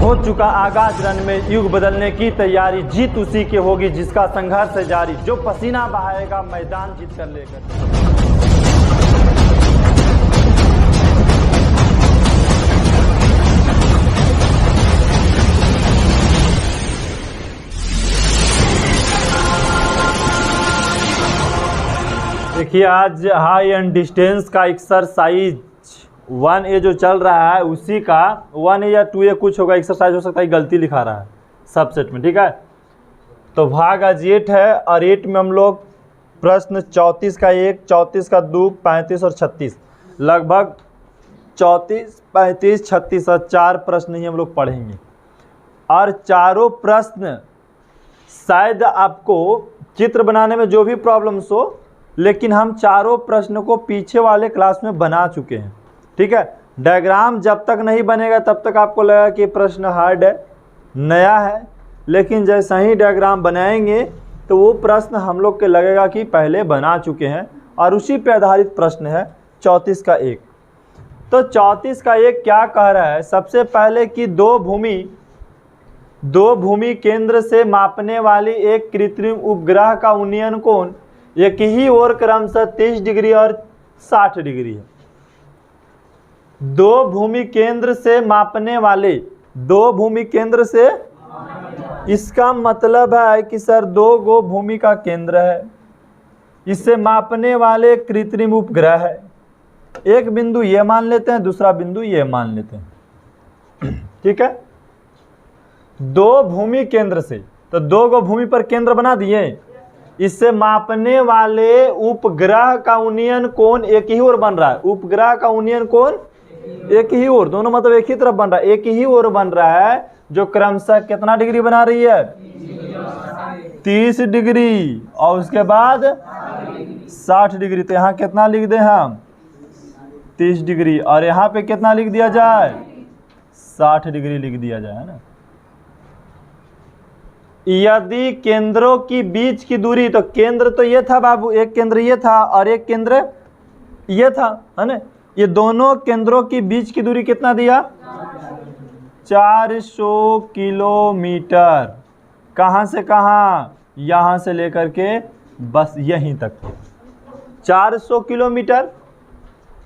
हो चुका आगाज रन में युग बदलने की तैयारी, जीत उसी की होगी जिसका संघर्ष है जारी, जो पसीना बहाएगा मैदान जीत कर लेकर। देखिए आज हाई एंड डिस्टेंस का एक्सरसाइज 1A जो चल रहा है उसी का 1A या 2A कुछ होगा, एक्सरसाइज हो सकता है गलती लिखा रहा है सबसेट में, ठीक है। तो भाग आज 8 है और 8 में हम लोग प्रश्न 34 का 1, 34 का 2, 35 और 36, लगभग 34, 35, 36 और 4 प्रश्न ही हम लोग पढ़ेंगे। और चारों प्रश्न शायद आपको चित्र बनाने में जो भी प्रॉब्लम्स हो, लेकिन हम चारों प्रश्न को पीछे वाले क्लास में बना चुके हैं, ठीक है। डायग्राम जब तक नहीं बनेगा तब तक आपको लगेगा कि प्रश्न हार्ड है, नया है, लेकिन जैसा ही डायग्राम बनाएंगे तो वो प्रश्न हम लोग के लगेगा कि पहले बना चुके हैं और उसी पे आधारित प्रश्न है 34 का 1। तो 34 का 1 क्या कह रहा है, सबसे पहले कि दो भूमि केंद्र से मापने वाली एक कृत्रिम उपग्रह का उन्नयन कोण एक ही ओर क्रमशः 30 डिग्री और 60 डिग्री है। दो भूमि केंद्र से मापने वाले, दो भूमि केंद्र से, इसका मतलब है कि सर 2 गो भूमि का केंद्र है, इससे मापने वाले कृत्रिम उपग्रह है। एक बिंदु ये मान लेते हैं, दूसरा बिंदु ये मान लेते हैं, ठीक है। दो भूमि केंद्र से, तो 2 गो भूमि पर केंद्र बना दिए, इससे मापने वाले उपग्रह का उन्नयन कोण एक ही ओर बन रहा है। उपग्रह का उन्नयन कोण एक ही ओर, दोनों मतलब एक ही तरफ बन रहा है, एक ही ओर बन रहा है, जो क्रमशः कितना डिग्री बना रही है, 30 डिग्री और उसके बाद 60 डिग्री। तो यहाँ कितना लिख दें हम, 30 डिग्री, और यहाँ पे कितना लिख दिया जाए, 60 डिग्री लिख दिया जाए, है ना। यदि केंद्रों की बीच की दूरी, तो केंद्र तो ये था बाबू, एक केंद्र ये था और एक केंद्र ये था, है ना। ये दोनों केंद्रों की बीच की दूरी कितना दिया, 400 किलोमीटर। कहाँ से कहाँ, यहाँ से लेकर के बस यहीं तक 400 किलोमीटर।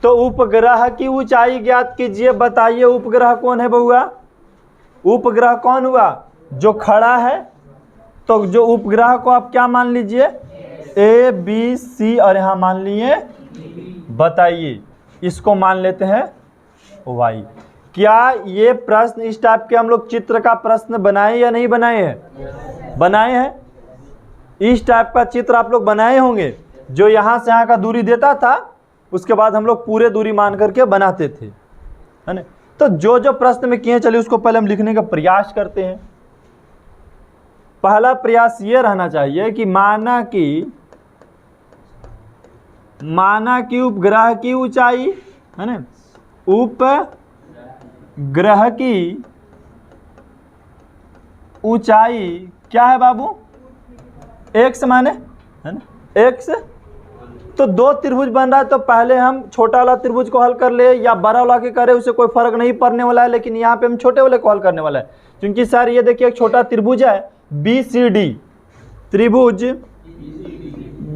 तो उपग्रह की ऊंचाई ज्ञात कीजिए, बताइए उपग्रह कौन है बउआ, उपग्रह कौन हुआ, जो खड़ा है। तो जो उपग्रह को आप क्या मान लीजिए, ABC, और यहाँ मान लिए, बताइए इसको मान लेते हैं Y। क्या ये प्रश्न इस टाइप के हम लोग चित्र का प्रश्न बनाए या नहीं बनाए हैं, बनाए हैं। इस टाइप का चित्र आप लोग बनाए होंगे, जो यहाँ से यहाँ का दूरी देता था, उसके बाद हम लोग पूरे दूरी मान करके बनाते थे, है ना। तो जो जो प्रश्न में किए, चलिए उसको पहले हम लिखने का प्रयास करते हैं। पहला प्रयास ये रहना चाहिए कि माना कि उपग्रह की ऊंचाई, है ना, उपग्रह की ऊंचाई क्या है बाबू, x माने, है ना, x। तो 2 त्रिभुज बन रहा है, तो पहले हम छोटा वाला त्रिभुज को हल कर ले या बड़ा वाला के करे, उसे कोई फर्क नहीं पड़ने वाला है, लेकिन यहाँ पे हम छोटे वाले को हल करने वाला है। क्योंकि सर ये देखिए एक छोटा त्रिभुज है BCD, त्रिभुज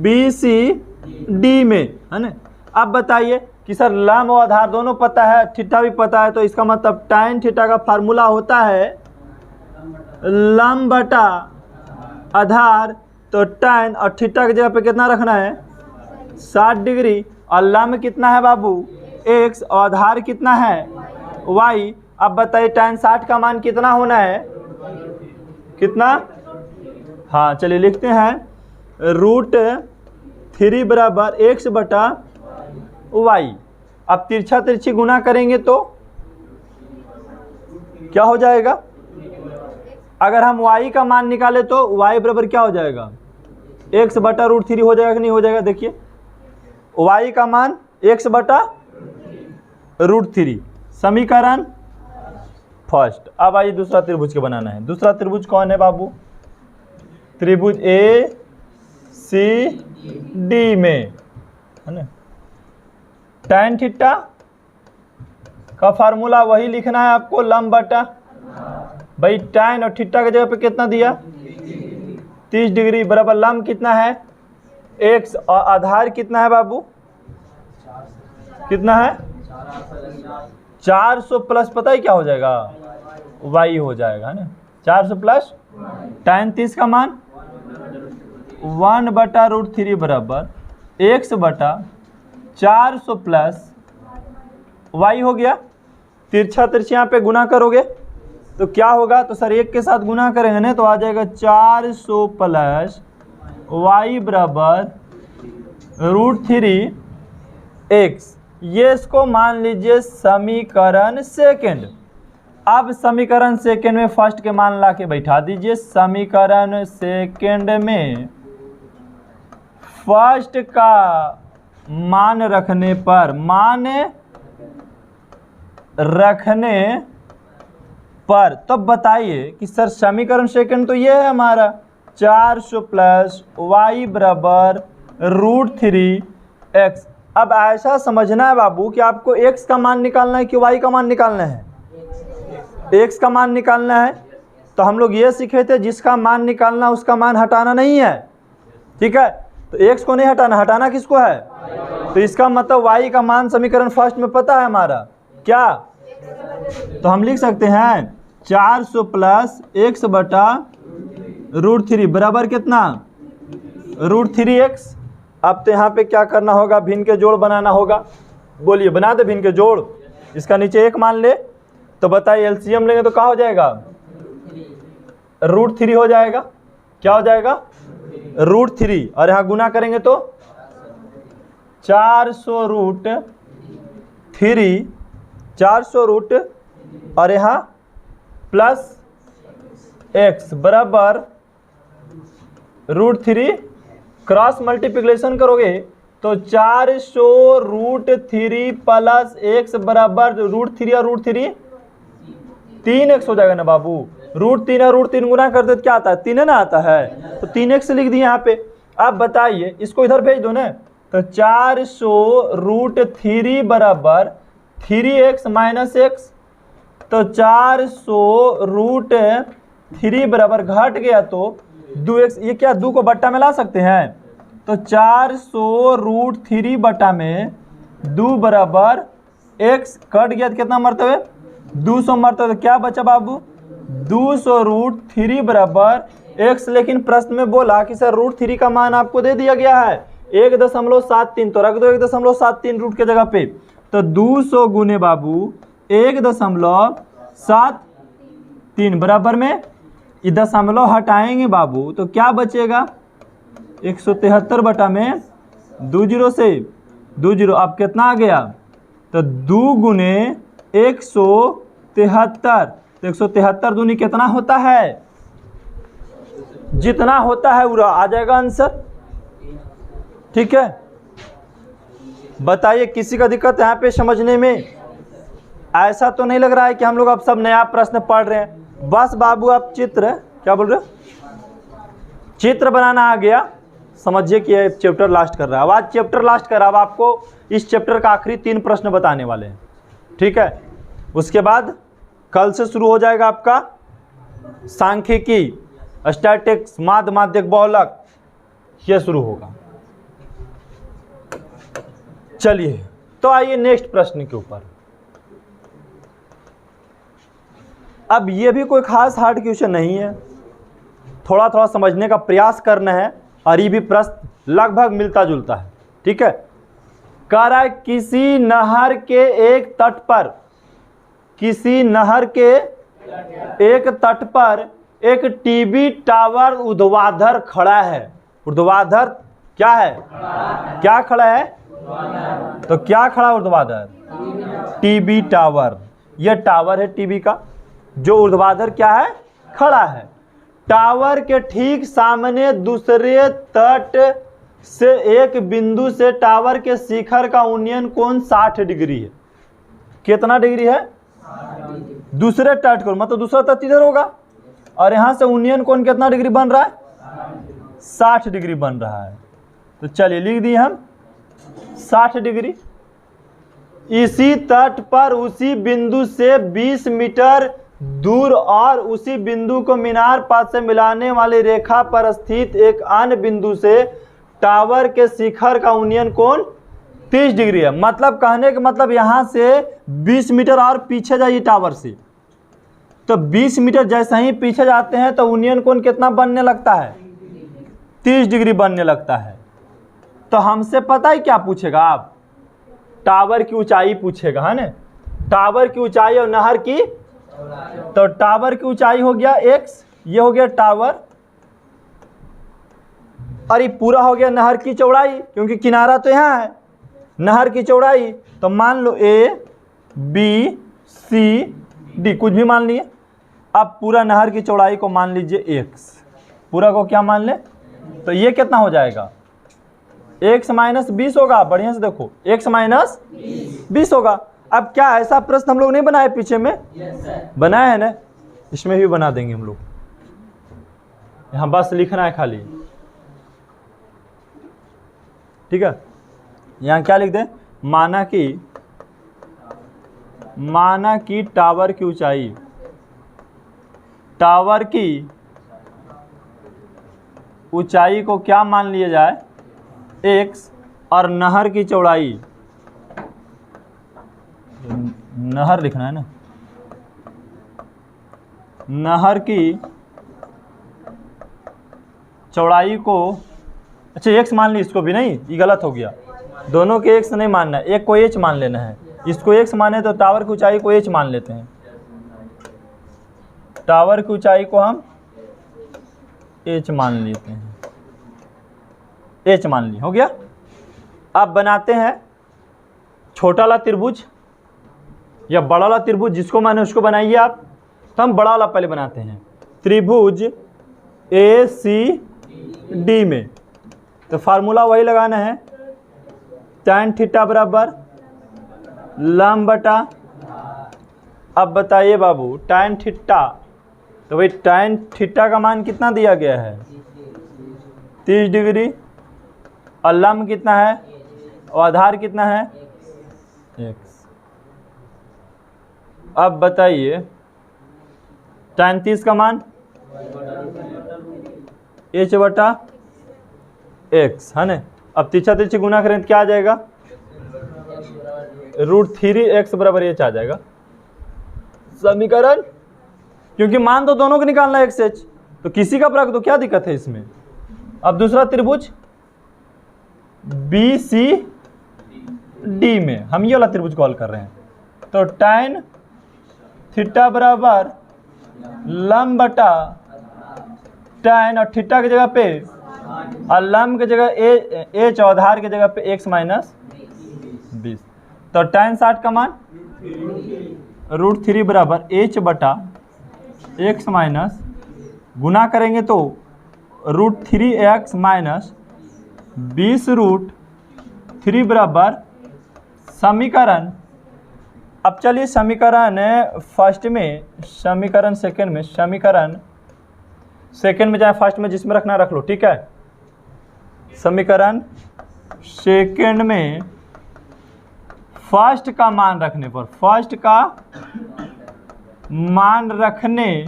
BCD में, है ना। अब बताइए कि सर लंब और आधार दोनों पता है, थीटा भी पता है, तो इसका मतलब tan थीटा का फार्मूला होता है लंब बटा आधार। तो tan और थीटा की जगह पे कितना रखना है, 60 डिग्री, और लंब कितना है बाबू x, और आधार कितना है y। अब बताइए tan 60 का मान कितना होना है, कितना, हाँ चलिए लिखते हैं √3 बराबर x बटा y। अब तिरछा तिरछी गुना करेंगे तो क्या हो जाएगा, अगर हम y का मान निकाले तो y बराबर क्या हो जाएगा, x बटा √3 हो जाएगा कि नहीं हो जाएगा। देखिए y का मान x बटा √3, समीकरण फर्स्ट। अब आइए दूसरा त्रिभुज के बनाना है। दूसरा त्रिभुज कौन है बाबू, त्रिभुज ACD में, है ना। tan थीटा का फार्मूला वही लिखना है आपको, लंब बटा भाई tan और थीटा की जगह पे कितना दिया 30 डिग्री बराबर लंब कितना है x और आधार कितना है बाबू कितना है 400 प्लस पता है क्या हो जाएगा y हो जाएगा ना 400 प्लस tan 30 का मान 1/√3 बराबर x बटा 400 प्लस y हो गया। तिरछा तिरछा यहाँ पे गुना करोगे तो क्या होगा तो सर एक के साथ गुना करेंगे ना तो आ जाएगा 400 प्लस y बराबर √3x। ये इसको मान लीजिए समीकरण सेकंड। अब समीकरण सेकंड में फर्स्ट के मान ला के बैठा दीजिए। समीकरण सेकंड में फर्स्ट का मान रखने पर तो बताइए कि सर समीकरण सेकंड तो ये है हमारा 400 प्लस y बराबर √3x। अब ऐसा समझना है बाबू कि आपको x का मान निकालना है कि y का मान निकालना है। x का मान निकालना है तो हम लोग ये सीखे थे जिसका मान निकालना उसका मान हटाना नहीं है। ठीक है तो x को नहीं हटाना, हटाना किसको है तो इसका मतलब y का मान समीकरण फर्स्ट में पता है हमारा क्या। तो हम लिख सकते हैं 400 प्लस x बटा √3 बराबर कितना √3x। अब तो यहाँ पे क्या करना होगा भिन्न के जोड़ बनाना होगा। बोलिए बना दे भिन्न के जोड़। इसका नीचे एक मान ले तो बताइए एलसीएम लेंगे तो क्या हो जाएगा √3 हो जाएगा। क्या हो जाएगा √3 और यहाँ गुना करेंगे तो 400 और यहाँ प्लस x बराबर √3 क्रॉस मल्टीप्लिकेशन करोगे तो 400√3 प्लस x बराबर √3 और √3 3x हो जाएगा ना बाबू। √3 और √3 गुना कर दे तो क्या आता है 3 है ना आता है तो 3x लिख दिए यहाँ पे। अब बताइए इसको इधर भेज दो ना तो 400√3 बराबर 3x माइनस x तो 400√3 बराबर घट गया तो 2x। ये क्या 2 को बट्टा में ला सकते हैं तो 400√3 बट्टा में 2 बराबर x कट गया तो कितना मरतबे 200 मरतबे। तो क्या बचा बाबू 200√3 बराबर x। लेकिन प्रश्न में बोला कि सर √3 का मान आपको दे दिया गया है 1.73 तो रख दो 1.73 रूट के जगह पे तो 200 गुने बाबू 1.73 बराबर में ये दशमलव हटाएंगे बाबू तो क्या बचेगा 173 बटा में 20 से 20। अब कितना आ गया तो 2 गुने 173 तो 173 दूनी कितना होता है जितना होता है पूरा आ जाएगा आंसर। ठीक है बताइए किसी का दिक्कत यहाँ पे समझने में। ऐसा तो नहीं लग रहा है कि हम लोग अब सब नया प्रश्न पढ़ रहे हैं। बस बाबू आप चित्र क्या बोल रहे हो चित्र बनाना आ गया। समझिए कि ये चैप्टर लास्ट कर रहा है। अब आज चैप्टर लास्ट कर रहा है। अब आपको इस चैप्टर का आखिरी 3 प्रश्न बताने वाले हैं। ठीक है उसके बाद कल से शुरू हो जाएगा आपका सांख्यिकी स्टैटिक्स माध्य माध्यक बहुलक ये शुरू होगा। चलिए तो आइए नेक्स्ट प्रश्न के ऊपर। अब ये भी कोई खास हार्ड क्वेश्चन नहीं है, थोड़ा थोड़ा समझने का प्रयास करना है और ये भी प्रश्न लगभग मिलता जुलता है। ठीक है कह रहा है किसी नहर के एक तट पर एक टीवी टावर ऊर्ध्वाधर खड़ा है। ऊर्ध्वाधर क्या है क्या खड़ा है तो क्या खड़ा ऊर्ध्वाधर टीवी टावर। यह टावर है टीवी का जो ऊर्ध्वाधर क्या है खड़ा है। टावर के ठीक सामने दूसरे तट से एक बिंदु से टावर के शिखर का उन्नयन कोण 60 डिग्री है। कितना डिग्री है दूसरे तट को मतलब दूसरा तट इधर होगा और यहां से उन्नयन कोण कितना डिग्री बन रहा है 60 डिग्री बन रहा है। तो चलिए लिख दिए हम 60 डिग्री। इसी तट पर उसी बिंदु से 20 मीटर दूर और उसी बिंदु को मीनार पथ से मिलाने वाली रेखा पर स्थित एक अन्य बिंदु से टावर के शिखर का यूनियन कोण 30 डिग्री है। मतलब कहने का मतलब यहां से 20 मीटर और पीछे जाइए टावर से, तो 20 मीटर जैसे ही पीछे जाते हैं तो यूनियन कोण कितना बनने लगता है? 30 डिग्री बनने लगता है। तो हमसे पता है क्या पूछेगा? आप टावर की ऊंचाई पूछेगा, है ना? टावर की ऊंचाई और नहर की, तो टावर की ऊंचाई हो गया x, ये हो गया टावर, और ये पूरा हो गया नहर की चौड़ाई, क्योंकि किनारा तो यहाँ है। नहर की चौड़ाई तो मान लो a b c d, कुछ भी मान लिए। अब पूरा नहर की चौड़ाई को मान लीजिए x, पूरा को क्या मान ले? तो ये कितना हो जाएगा? x माइनस 20 होगा। बढ़िया से देखो, x माइनस 20 होगा। अब क्या ऐसा प्रश्न हम लोग नहीं बनाए पीछे में? बनाया है ना, इसमें भी बना देंगे हम लोग। यहाँ बस लिखना है खाली, ठीक है। यहाँ क्या लिख दे? माना कि टावर की ऊंचाई, टावर की ऊंचाई को क्या मान लिया जाए? x, और नहर की चौड़ाई, नहर लिखना है ना, नहर की चौड़ाई को, अच्छा x मान ली, इसको भी नहीं, ये गलत हो गया। दोनों के x नहीं मानना है, एक को h मान लेना है। इसको x माने तो टावर की ऊंचाई को h मान लेते हैं। टावर की ऊंचाई को हम h मान लेते हैं, h मान ली, हो गया। अब बनाते हैं छोटा वाला त्रिभुज या बड़ा वाला त्रिभुज, जिसको माने उसको बनाइए आप। तो हम बड़ा वाला पहले बनाते हैं, त्रिभुज ACD में। तो फार्मूला वही लगाना है, tan थीटा बराबर लंब बटा, अब बताइए बाबू tan थीटा, तो भाई tan थीटा का मान कितना दिया गया है? 30 डिग्री, और लंब कितना है और आधार कितना है? x। अब बताइए tan 30 का मान h बटा x, है ना। अब तीछा तीछी गुना करें तो क्या आ जाएगा? √3x बराबर h आ जाएगा समीकरण, क्योंकि मान तो दोनों को निकालना है x h, तो किसी का रख दो, क्या दिक्कत है इसमें। अब दूसरा त्रिभुज BCD में हम ये वाला त्रिभुज कॉल कर रहे हैं। तो tan थीटा बराबर लंब बटा tan, और थीटा की जगह पे और लंब की जगह h, और आधार की जगह पे x माइनस 20। तो tan 60 का मान √3 बराबर h बटा x माइनस, गुना करेंगे तो √3x माइनस 20√3 बराबर समीकरण। अब चलिए समीकरण फर्स्ट में, समीकरण सेकंड में, समीकरण सेकंड में जाए फर्स्ट में, जिसमें रखना रख लो, ठीक है। समीकरण सेकंड में फर्स्ट का मान रखने पर, फर्स्ट का मान रखने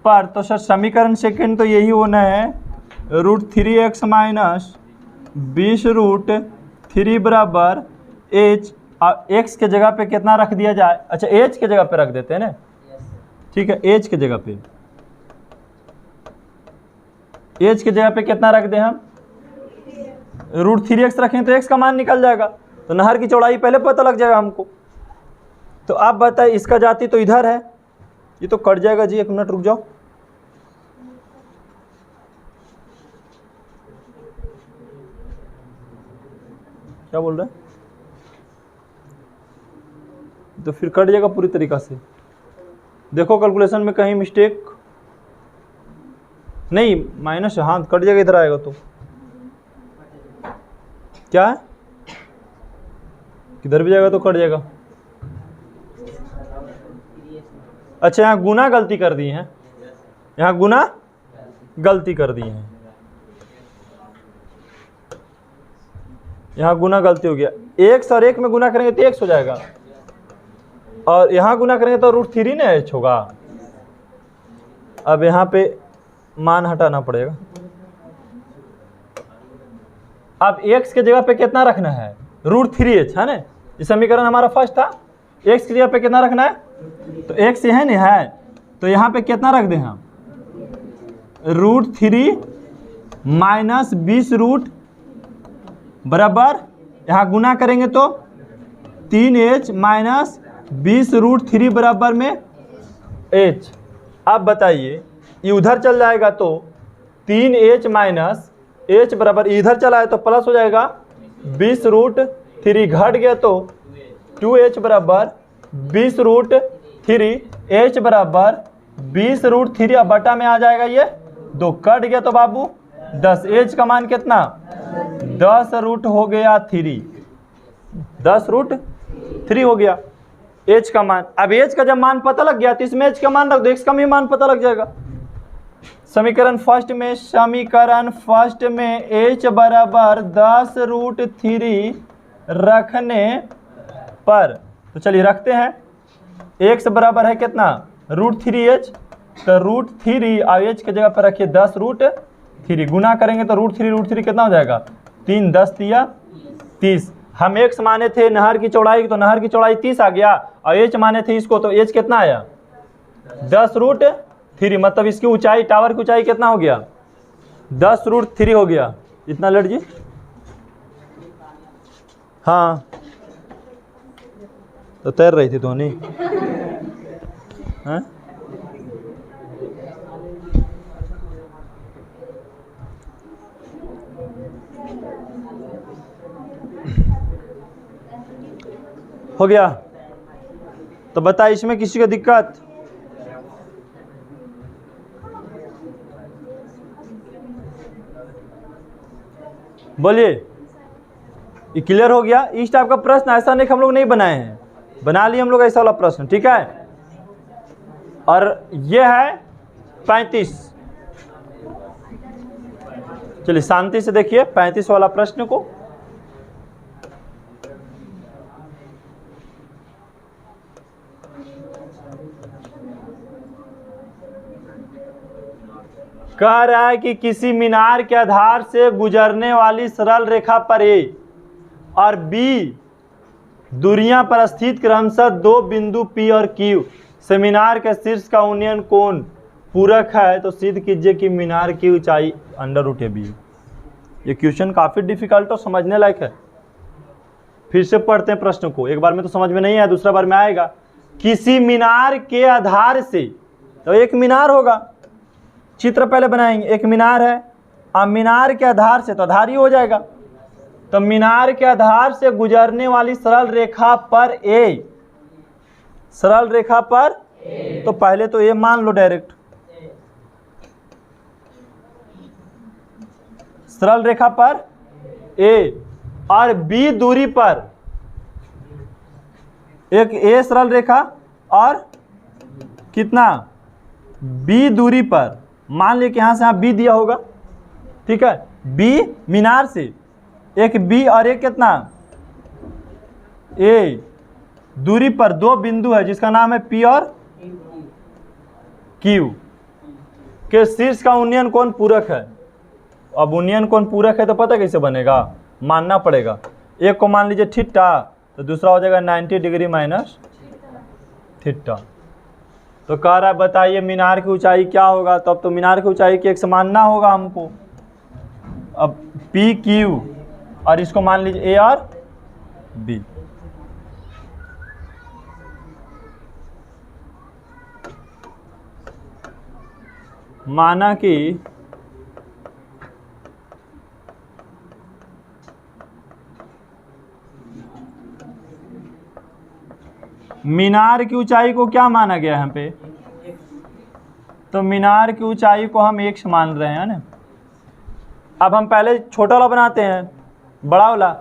पर, तो सर समीकरण सेकंड तो यही होना है, √3x माइनस 20√3 बराबर h, और x के जगह पे कितना रख दिया जाए? अच्छा h के जगह पे रख देते हैं ना, ठीक है। h के जगह पे, h के जगह पे कितना रख दें हम? √3x रखें तो x का मान निकल जाएगा, तो नहर की चौड़ाई पहले पता लग जाएगा हमको। तो आप बताइए, इसका जाति तो इधर है, ये तो कट जाएगा जी, 1 मिनट रुक जाओ। क्या बोल रहे हैं? तो फिर कट जाएगा पूरी तरीका से। देखो कैलकुलेशन में कहीं मिस्टेक नहीं, माइनस, हाँ कट जाएगा, इधर आएगा तो क्या है, किधर भी जाएगा तो कट जाएगा। अच्छा यहाँ गुना गलती कर दी है, यहाँ गुना गलती कर दी है, यहाँ गुना गलती हो गया। x और 1 में गुना करेंगे तो x हो जाएगा, और यहाँ गुना करेंगे तो √3 ना h होगा। अब यहाँ पे मान हटाना पड़ेगा। अब x के जगह पे कितना रखना है, √3h है ना। ये समीकरण हमारा फर्स्ट था। x की जगह पे कितना रखना है, तो x है नहीं है, तो यहाँ पे कितना रख दें हम, √3 माइनस 20 बराबर, यहाँ गुना करेंगे तो 3h माइनस 20 √3 बराबर में h। अब बताइए ये उधर चल जाएगा तो 3h माइनस h बराबर, इधर चला है तो प्लस हो जाएगा 20 √3, घट गया तो 2h बराबर 20 √3, h बराबर 20 √3, अब बटा में आ जाएगा ये 2, कट गया तो बाबू 10, h का मान कितना 10 हो गया 3, 10 √3 हो गया h का मान। अब h का जब मान पता लग गया तो इसमें h का मान रख दो, x का भी मान पता लग जाएगा। समीकरण फर्स्ट में h बराबर 10 √3 रखने पर, तो चलिए रखते हैं, x बराबर है कितना √3h, तो √3 और h की जगह पर रखिए 10 √3, गुना करेंगे तो √3 कितना हो जाएगा 3, 10 तिया 30। हम x माने थे नहर की चौड़ाई, तो नहर की चौड़ाई 30 आ गया, और h माने थे इसको, तो h कितना आया 10 √3, मतलब इसकी ऊंचाई, टावर की ऊंचाई कितना हो गया 10 √3 हो गया। इतना लड़ जी, हाँ तो तैर रही थी धोनी, हाँ हो गया। तो बता इसमें किसी को दिक्कत, बोलिए। ये क्लियर हो गया। इस टाइप का प्रश्न ऐसा नहीं कि हम लोग नहीं बनाए हैं, बना लिए हम लोग ऐसा वाला प्रश्न, ठीक है। और ये है 35, चलिए शांति से देखिए 35 वाला प्रश्न को। कह रहा है कि किसी मीनार के आधार से गुजरने वाली सरल रेखा पर ए और बी दूरियां पर स्थित क्रमशः 2 बिंदु P और Q से मीनार के शीर्ष का उन्नयन कोण पूरक है, तो सिद्ध कीजिए कि मीनार की ऊंचाई √AB है। ये क्वेश्चन काफ़ी डिफिकल्ट और समझने लायक है। फिर से पढ़ते हैं प्रश्न को, एक बार में तो समझ में नहीं आया, दूसरा बार में आएगा। किसी मीनार के आधार से, तो एक मीनार होगा, चित्र पहले बनाएंगे, एक मीनार है, अब मीनार के आधार से, तो आधार ही हो जाएगा, तो मीनार के आधार से गुजरने वाली सरल रेखा पर ए, सरल रेखा पर, तो पहले तो ए मान लो डायरेक्ट, सरल रेखा पर ए, और बी दूरी पर एक ए सरल रेखा और कितना बी दूरी पर, मान लीजिए कि यहाँ से यहाँ बी दिया होगा, ठीक है, बी मीनार से एक बी और एक कितना ए दूरी पर 2 बिंदु है जिसका नाम है P और Q के शीर्ष का उन्नयन कोण पूरक है। अब उन्नयन कोण पूरक है तो पता कैसे बनेगा, मानना पड़ेगा। एक को मान लीजिए थीटा, तो दूसरा हो जाएगा 90 डिग्री माइनस थीटा। तो कह रहा है बताइए मीनार की ऊंचाई क्या होगा, तो अब तो मीनार की ऊंचाई के एक समान ना होगा हमको। अब P Q और इसको मान लीजिए A और B, माना कि मीनार की ऊंचाई को क्या माना गया है यहाँ पे, तो मीनार की ऊंचाई को हम x मान रहे हैं ना। अब हम पहले छोटा वाला बनाते हैं, बड़ा वाला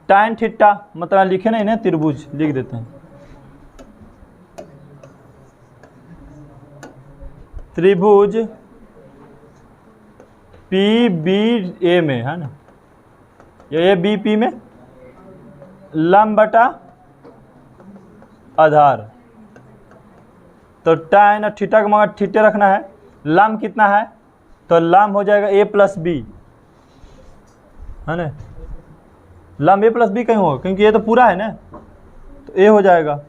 tan थीटा, मतलब लिखे नहीं ना, त्रिभुज लिख देते हैं, त्रिभुज PBA में है ना, ये BP में लंब बटा आधार, तो tan और थीटा का मगर थीटे रखना है। लम कितना है, तो लम हो जाएगा a प्लस बी, है ना। लम a प्लस बी कहीं होगा क्योंकि ये तो पूरा है ना, तो a हो जाएगा।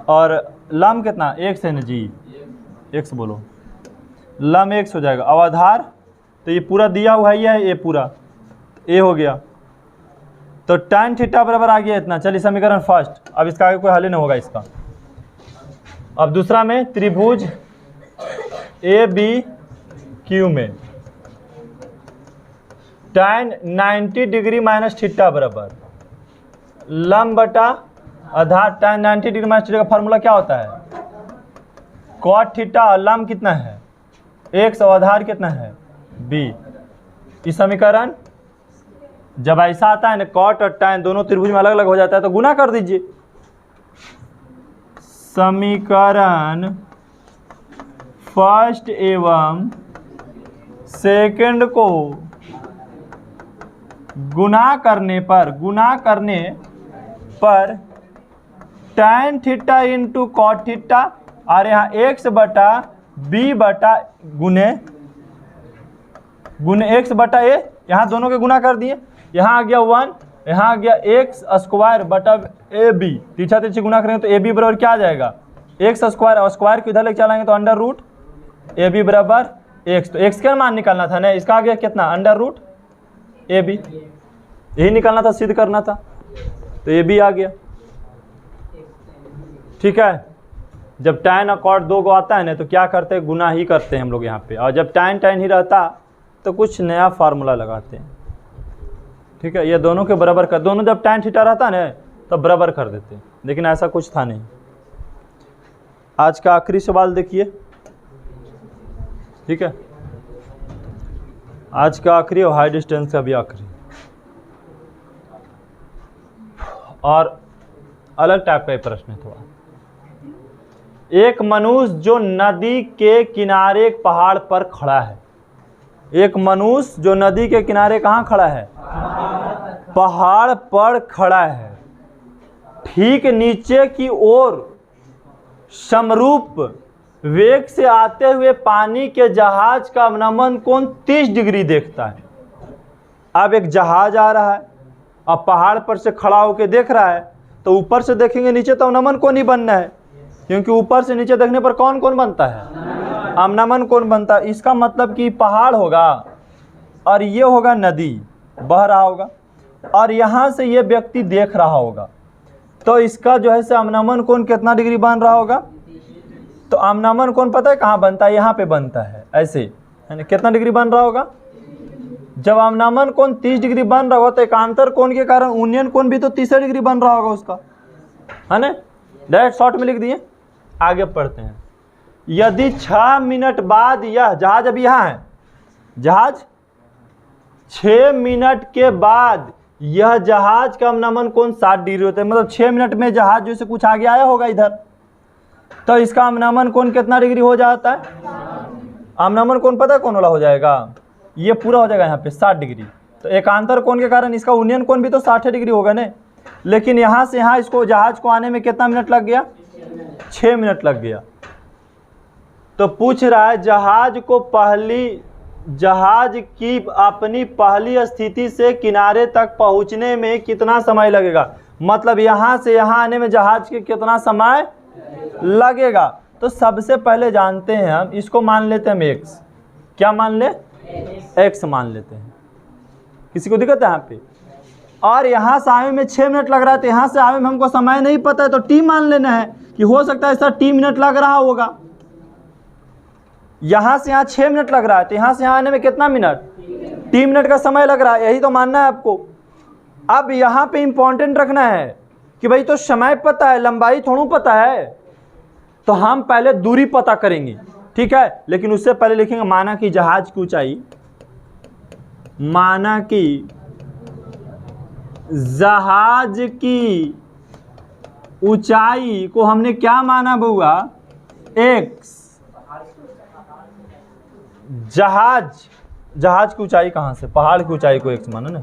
और लम कितना x है ना जी, x बोलो, लम x हो जाएगा। अब आधार तो ये पूरा दिया हुआ ही है, ये पूरा a हो गया। तो tan थीटा बराबर आ गया इतना। चलिए समीकरण फर्स्ट, अब इसका आगे कोई हल नहीं होगा इसका। अब दूसरा में त्रिभुज ए बी क्यू में tan 90 डिग्री माइनस थीटा बराबर लम बटा आधार। tan 90 डिग्री माइनस थीटा का फार्मूला क्या होता है, cot थीटा, और लम कितना है x और आधार कितना है b। इस समीकरण जब ऐसा आता है ना, cot और tan दोनों त्रिभुज में अलग अलग हो जाता है तो गुना कर दीजिए। समीकरण फर्स्ट एवं सेकंड को गुना करने पर tan theta into cot theta, और यहाँ x बटा b बटा गुने x बटा a, यहाँ दोनों के गुना कर दिए। यहाँ आ गया 1, यहाँ आ गया x स्क्वायर बटा ए बी, तीछा तीछी गुना करेंगे तो ए बी बराबर क्या आ जाएगा, x स्क्वायर, और स्क्वायर को इधर लेके चलाएंगे तो अंडर रूट ए बी बराबर x। तो x का मान निकालना था ना, इसका आ गया कितना, अंडर रूट ए बी, यही निकालना था, सिद्ध करना था, तो ए बी आ गया। ठीक है। जब tan और cot दो को आता है ना तो क्या करते हैं, गुना ही करते हैं हम लोग यहाँ पे, और जब tan ही रहता तो कुछ नया फार्मूला लगाते हैं। ठीक है, ये दोनों के बराबर कर, दोनों जब tan थीटा रहता है ना तब बराबर कर देते हैं, लेकिन ऐसा कुछ था नहीं। आज का आखिरी सवाल देखिए। ठीक है, आज का आखिरी और हाई डिस्टेंस का भी आखिरी, और अलग टाइप का प्रश्न है थोड़ा। एक मनुष्य जो नदी के किनारे एक पहाड़ पर खड़ा है, एक मनुष्य जो नदी के किनारे कहाँ खड़ा है, पहाड़ पर खड़ा है, ठीक नीचे की ओर समरूप वेग से आते हुए पानी के जहाज का अवनमन कोण 30 डिग्री देखता है। अब एक जहाज आ रहा है, अब पहाड़ पर से खड़ा होकर देख रहा है, तो ऊपर से देखेंगे नीचे तो अवनमन कोण ही बनना है, क्योंकि ऊपर से नीचे देखने पर कौन कौन बनता है, अवनमन कोण बनता है। इसका मतलब कि पहाड़ होगा और ये होगा नदी बह रहा होगा, और यहाँ से ये व्यक्ति देख रहा होगा, तो इसका जो है अवनमन कोण कितना डिग्री बन रहा होगा। तो अवनमन कोण पता है कहाँ बनता है, यहाँ पे बनता है, ऐसे है ना। कितना डिग्री बन रहा होगा, जब अवनमन कोण 30 डिग्री बन रहा होगा तो एकांतर कोण के कारण यूनियन कोण भी तो 30 डिग्री बन रहा होगा उसका, है ना। डायरेक्ट शॉर्ट में लिख दिए, आगे पढ़ते हैं। यदि 6 मिनट बाद यह जहाज, अभी यहाँ है जहाज, 6 मिनट के बाद यह जहाज का अवनमन कोण 60 डिग्री होता है, मतलब 6 मिनट में जहाज जैसे कुछ आगे आया होगा इधर, तो इसका अवनमन कोण कितना डिग्री हो जाता है, अवनमन कोण पता है कौन वाला हो जाएगा, ये पूरा हो जाएगा यहाँ पे 60 डिग्री। तो एकांतर कोण के कारण इसका यूनियन कोण भी तो 60 डिग्री होगा ना, लेकिन यहाँ से यहाँ इसको जहाज को आने में कितना मिनट लग गया, 6 मिनट लग गया। तो पूछ रहा है जहाज की अपनी पहली स्थिति से किनारे तक पहुंचने में कितना समय लगेगा, मतलब यहाँ से यहाँ आने में जहाज के कितना समय लगेगा। तो सबसे पहले जानते हैं हम, इसको मान लेते हैं हम x, क्या मान ले, x मान लेते हैं, किसी को दिक्कत है यहाँ पे। और यहाँ से आने में 6 मिनट लग रहा है, तो यहाँ से आने में हमको समय नहीं पता है, तो t मान लेना है कि हो सकता है सर t मिनट लग रहा होगा। यहाँ से यहाँ 6 मिनट लग रहा है, तो यहाँ से यहाँ आने में कितना मिनट, t मिनट का समय लग रहा है, यही तो मानना है आपको। अब यहाँ पे इंपॉर्टेंट रखना है कि भाई तो समय पता है, लंबाई थोड़ा पता है, तो हम पहले दूरी पता करेंगे, ठीक है। लेकिन उससे पहले लिखेंगे माना कि जहाज की ऊंचाई, माना कि जहाज की ऊंचाई को हमने क्या माना बउआ, x। जहाज की ऊंचाई कहाँ से, पहाड़ की ऊंचाई को x माना ना,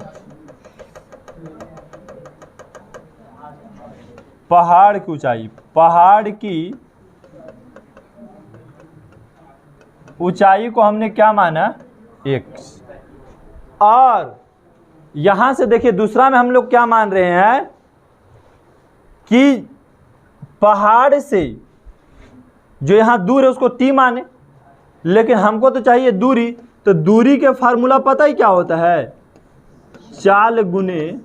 पहाड़ की ऊंचाई, पहाड़ की ऊंचाई को हमने क्या माना, x। और यहां से देखिए दूसरा में हम लोग क्या मान रहे हैं कि पहाड़ से जो यहां दूर है उसको t माने, लेकिन हमको तो चाहिए दूरी। तो दूरी के फार्मूला पता ही क्या होता है, चाल गुने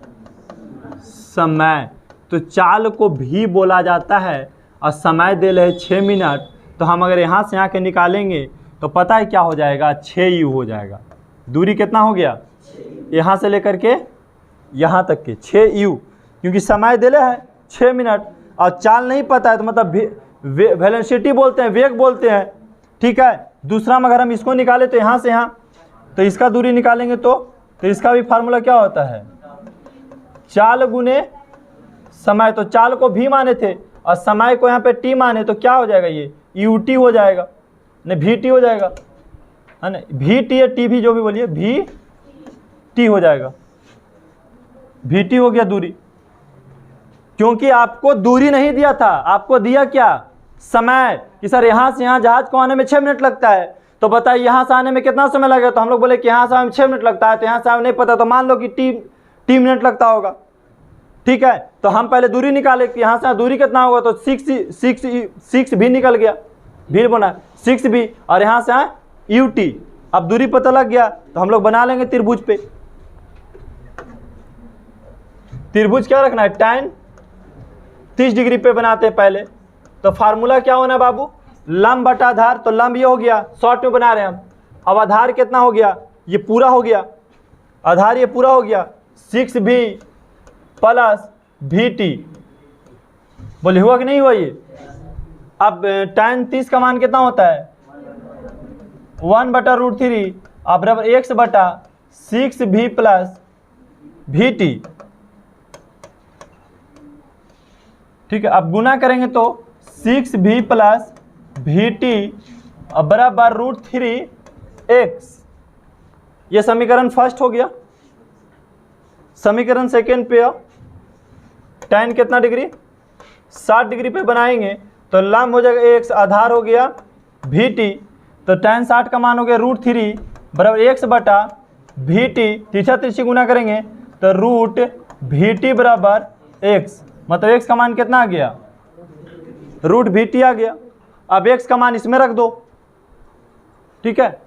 समय। तो चाल को भी बोला जाता है और समय दे रहे 6 मिनट। तो हम अगर यहाँ से यहाँ के निकालेंगे तो पता है क्या हो जाएगा, 6u हो जाएगा। दूरी कितना हो गया, यहाँ से लेकर के यहाँ तक के 6u, क्योंकि समय दे रहे है 6 मिनट और चाल नहीं पता है, तो मतलब वेलोसिटी बोलते हैं, वेग बोलते हैं। ठीक है, दूसरा में अगर हम इसको निकालें तो यहाँ से यहाँ, तो इसका दूरी निकालेंगे तो इसका भी फार्मूला क्या होता है, चाल गुने समय। तो चाल को भी माने थे और समय को यहाँ पे t माने, तो क्या हो जाएगा, ये ut हो जाएगा, नहीं vt हो जाएगा, है ना। vt या t भी जो भी बोलिए, vt हो जाएगा, vt हो गया दूरी। क्योंकि आपको दूरी नहीं दिया था, आपको दिया क्या, समय, कि सर यहाँ से यहाँ जहाज को आने में 6 मिनट लगता है। तो बताइए यहाँ से आने में कितना समय लगेगा, तो हम लोग बोले कि यहाँ से आने में 6 मिनट लगता है। तो यहाँ से आने नहीं पता, तो मान लो कि टी मिनट लगता होगा। ठीक है, तो हम पहले दूरी निकाले कि यहाँ से दूरी कितना होगा, तो 6 भी निकल गया, भी बना 6 भी, और यहाँ से ut। अब दूरी पता लग गया तो हम लोग बना लेंगे त्रिभुज पे। त्रिभुज क्या रखना है, tan 30 डिग्री पे बनाते हैं पहले। तो फार्मूला क्या होना बाबू, लंब बटा आधार। तो लंब ये हो गया, शॉर्ट में बना रहे हैं हम। अब आधार कितना हो गया, ये पूरा हो गया, आधार ये पूरा हो गया, 6v प्लस vt। बोले हुआ कि नहीं हुआ ये। अब tan 30 का मान कितना होता है, 1/√3 अब बराबर x बटा 6v प्लस vt। ठीक है, अब गुना करेंगे तो 6v प्लस vt बराबर √3x। ये समीकरण फर्स्ट हो गया। समीकरण सेकेंड पे tan कितना डिग्री, 60 डिग्री पे बनाएंगे तो लंब हो जाएगा x, आधार हो गया vt। तो tan 60 का मान हो गया √3 बराबर x बटा vt। तीसरा तिरछी गुना करेंगे तो √vt बराबर x, मतलब x का मान कितना आ गया, √vt आ गया। अब x का मान इसमें रख दो। ठीक है,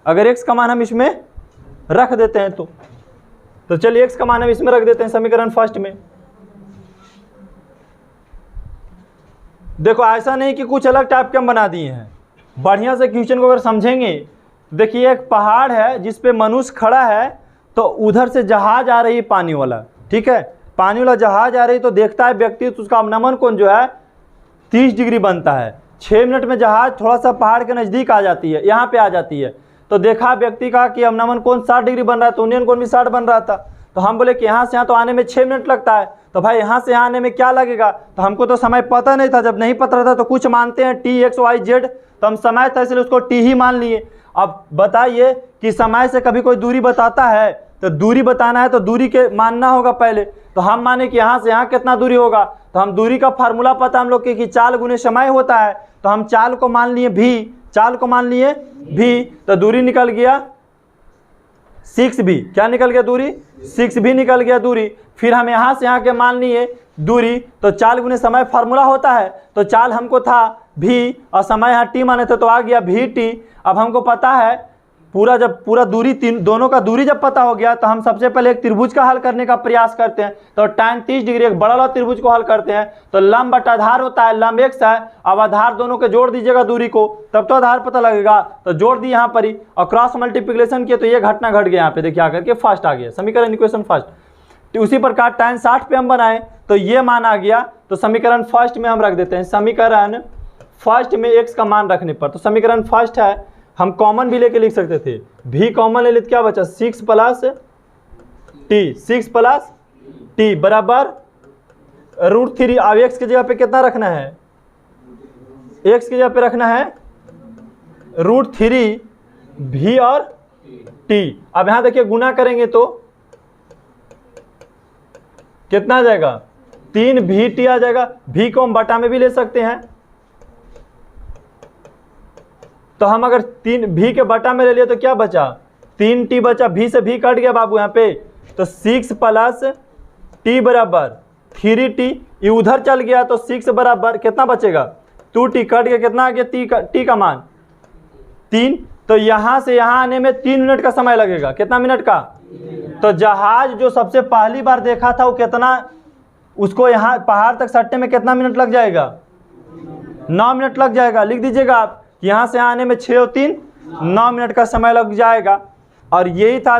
अगर x का मान हम इसमें रख देते हैं तो चलिए x का मान हम इसमें रख देते हैं समीकरण फर्स्ट में। देखो ऐसा नहीं कि कुछ अलग टाइप के हम बना दिए हैं, बढ़िया से क्वेश्चन को अगर समझेंगे। देखिए एक पहाड़ है जिस पे मनुष्य खड़ा है, तो उधर से जहाज आ रही है पानी वाला। ठीक है, पानी वाला जहाज आ रही तो देखता है व्यक्ति, तो उसका अवनमन कोण जो है 30 डिग्री बनता है। 6 मिनट में जहाज थोड़ा सा पहाड़ के नज़दीक आ जाती है, यहाँ पे आ जाती है। तो देखा व्यक्ति का कि अवनमन कोण 60 डिग्री बन रहा है, तो उन्नयन कोण भी 60 बन रहा था। तो हम बोले कि यहाँ से यहाँ तो आने में 6 मिनट लगता है, तो भाई यहाँ से यहाँ आने में क्या लगेगा। तो हमको तो समय पता नहीं था, जब नहीं पता था तो कुछ मानते हैं t x y z, तो हम समय था इसलिए उसको t ही मान लिए। अब बताइए कि समय से कभी कोई दूरी बताता है, तो दूरी बताना है तो दूरी के मानना होगा पहले। तो हम माने कि यहाँ से यहाँ कितना दूरी होगा, तो हम दूरी का फार्मूला पता हम लोग के कि चाल गुने समय होता है। तो हम चाल को मान लिए v, चाल को मान लिए v, तो दूरी निकल गया 6v। क्या निकल गया दूरी, 6v निकल गया दूरी। फिर हम यहाँ से यहाँ के मान लिए दूरी, तो चाल गुने समय फार्मूला होता है। तो चाल हमको था v और समय यहाँ t माने थे, तो आ गया vt। अब हमको पता है जब पूरा दूरी दोनों का दूरी जब पता हो गया, तो हम सबसे पहले एक त्रिभुज का हल करने का प्रयास करते हैं। तो tan 30 डिग्री एक बड़ा वाला त्रिभुज को हल करते हैं। तो लंब बटा आधार होता है, लंब x है। अब आधार दोनों के जोड़ दीजिएगा दूरी को, तब तो आधार पता लगेगा। तो जोड़ दी यहाँ पर ही और क्रॉस मल्टीप्लिकेशन किए तो ये घटना घट गया। यहाँ पे देखिए आकर के फर्स्ट आ गया समीकरण, इक्वेशन फर्स्ट। तो उसी प्रकार tan 60 पे हम बनाए तो ये मान आ गया। तो समीकरण फर्स्ट में हम रख देते हैं, समीकरण फर्स्ट में x का मान रखने पर। तो समीकरण फर्स्ट है, हम कॉमन भी लेके लिख सकते थे, भी कॉमन ले लेते क्या बचा 6 प्लस t बराबर √3। अब x की जगह पे कितना रखना है, x की जगह पे रखना है √3 v और t। अब यहां देखिए गुना करेंगे तो कितना आ जाएगा, 3vt आ जाएगा। v को हम बटा में भी ले सकते हैं। तो हम अगर 3 भी के बटा में ले लिए तो क्या बचा, 3t बचा, भी से भी कट गया बाबू यहाँ पे, तो 6 प्लस t बराबर 3t, ये उधर चल गया तो 6 बराबर कितना बचेगा, 2t, कट गया, कितना आ गया, t का मान 3। तो यहाँ से यहाँ आने में 3 मिनट का समय लगेगा, कितना मिनट का। तो जहाज जो सबसे पहली बार देखा था वो कितना, उसको यहाँ पहाड़ तक सटने में कितना मिनट लग जाएगा, 9 मिनट लग जाएगा। लिख दीजिएगा आप, यहाँ से आने में 6 और 3 9 मिनट का समय लग जाएगा। और यही था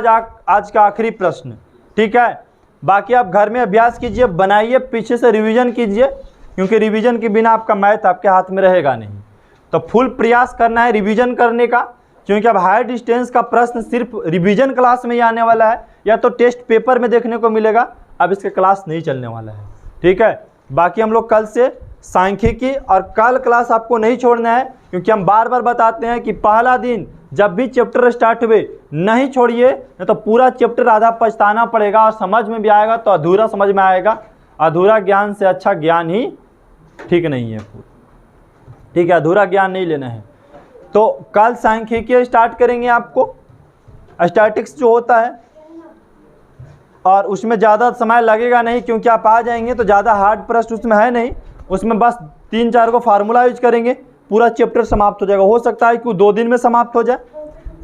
आज का आखिरी प्रश्न, ठीक है। बाकी आप घर में अभ्यास कीजिए, बनाइए, पीछे से रिवीजन कीजिए, क्योंकि रिवीजन के बिना आपका मैथ आपके हाथ में रहेगा नहीं। तो फुल प्रयास करना है रिवीजन करने का, क्योंकि अब हायर डिस्टेंस का प्रश्न सिर्फ रिवीजन क्लास में ही आने वाला है, या तो टेस्ट पेपर में देखने को मिलेगा, अब इसके क्लास नहीं चलने वाला है, ठीक है। बाकी हम लोग कल से सांख्यिकी, और कल क्लास आपको नहीं छोड़ना है, क्योंकि हम बार बार बताते हैं कि पहला दिन जब भी चैप्टर स्टार्ट हुए नहीं छोड़िए, नहीं तो पूरा चैप्टर आधा पछताना पड़ेगा, और समझ में भी आएगा तो अधूरा समझ में आएगा। अधूरा ज्ञान से अच्छा ज्ञान ही ठीक नहीं है, ठीक है, अधूरा ज्ञान नहीं लेना है। तो कल सांख्यिकी स्टार्ट करेंगे, आपको स्टैटिक्स जो होता है, और उसमें ज़्यादा समय लगेगा नहीं, क्योंकि आप आ जाएंगे तो ज़्यादा हार्ड प्रश्न उसमें है नहीं, उसमें बस 3-4 को फार्मूला यूज करेंगे, पूरा चैप्टर समाप्त हो जाएगा। हो सकता है कि 2 दिन में समाप्त हो जाए,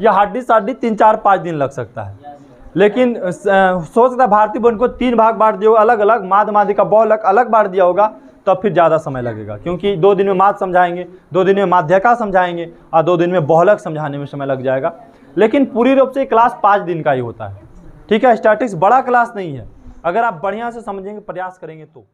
या हार्डली 3-4-5 दिन लग सकता है। लेकिन सोच सकता है भारतीय बोर्ड को 3 भाग बांट दिया होगा अलग अलग, माध्य माध्यिका बहुलक अलग बांट दिया होगा, तो फिर ज़्यादा समय लगेगा, क्योंकि 2 दिन में माध्य समझाएंगे, 2 दिन में माध्यिका समझाएंगे, और 2 दिन में बहुलक समझाने में समय लग जाएगा। लेकिन पूरी रूप से क्लास 5 दिन का ही होता है, ठीक है। स्टैटिक्स बड़ा क्लास नहीं है, अगर आप बढ़िया से समझेंगे, प्रयास करेंगे तो।